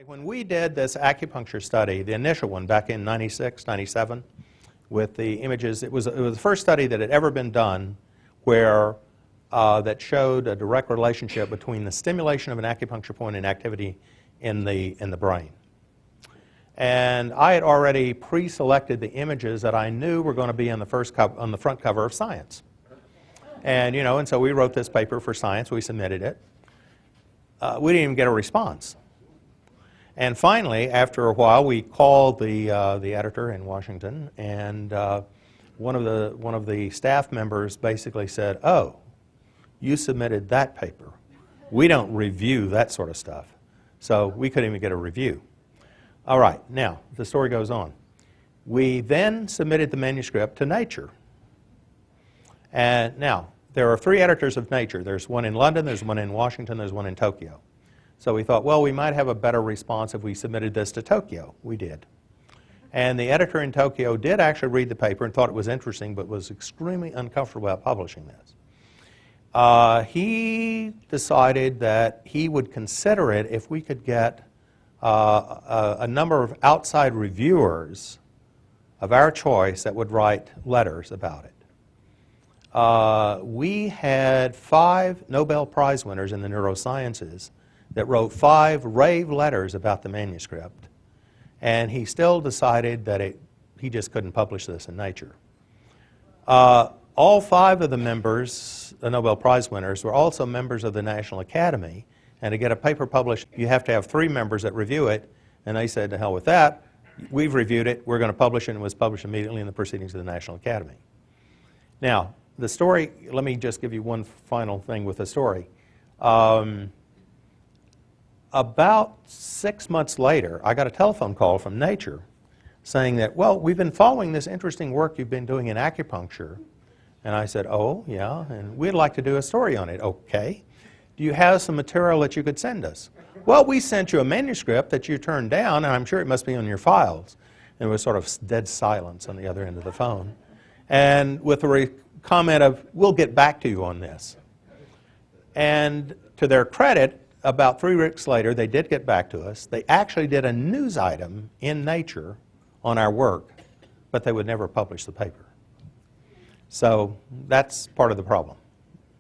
When we did this acupuncture study, the initial one back in 96, 97, with the images, it was the first study that had ever been done where that showed a direct relationship between the stimulation of an acupuncture point and activity in the brain. And I had already pre-selected the images that I knew were going to be on the front cover of Science. And and so we wrote this paper for Science. We submitted it. We didn't even get a response. And finally, after a while, we called the editor in Washington, and one of the staff members basically said, "Oh, you submitted that paper. We don't review that sort of stuff." So we couldn't even get a review. All right, now the story goes on. We then submitted the manuscript to Nature. And now there are 3 editors of Nature. There's one in London, there's one in Washington, there's one in Tokyo. So we thought, well, we might have a better response if we submitted this to Tokyo. We did. And the editor in Tokyo did actually read the paper and thought it was interesting, but was extremely uncomfortable about publishing this. He decided that he would consider it if we could get a number of outside reviewers of our choice that would write letters about it. We had 5 Nobel Prize winners in the neurosciences that wrote 5 rave letters about the manuscript, and he still decided that he just couldn't publish this in Nature. All 5 of the members, the Nobel Prize winners, were also members of the National Academy, and to get a paper published, you have to have 3 members that review it, and they said, to hell with that, we've reviewed it, we're going to publish it, and it was published immediately in the Proceedings of the National Academy. Now, the story, let me just give you one final thing with the story. About 6 months later, I got a telephone call from Nature saying that, well, we've been following this interesting work you've been doing in acupuncture. And I said, oh, yeah, and we'd like to do a story on it. Okay. Do you have some material that you could send us? Well, we sent you a manuscript that you turned down, and I'm sure it must be on your files. And there was sort of dead silence on the other end of the phone. And with the comment of, we'll get back to you on this. And to their credit, about 3 weeks later, they did get back to us. They actually did a news item in Nature on our work, but they would never publish the paper. So that's part of the problem.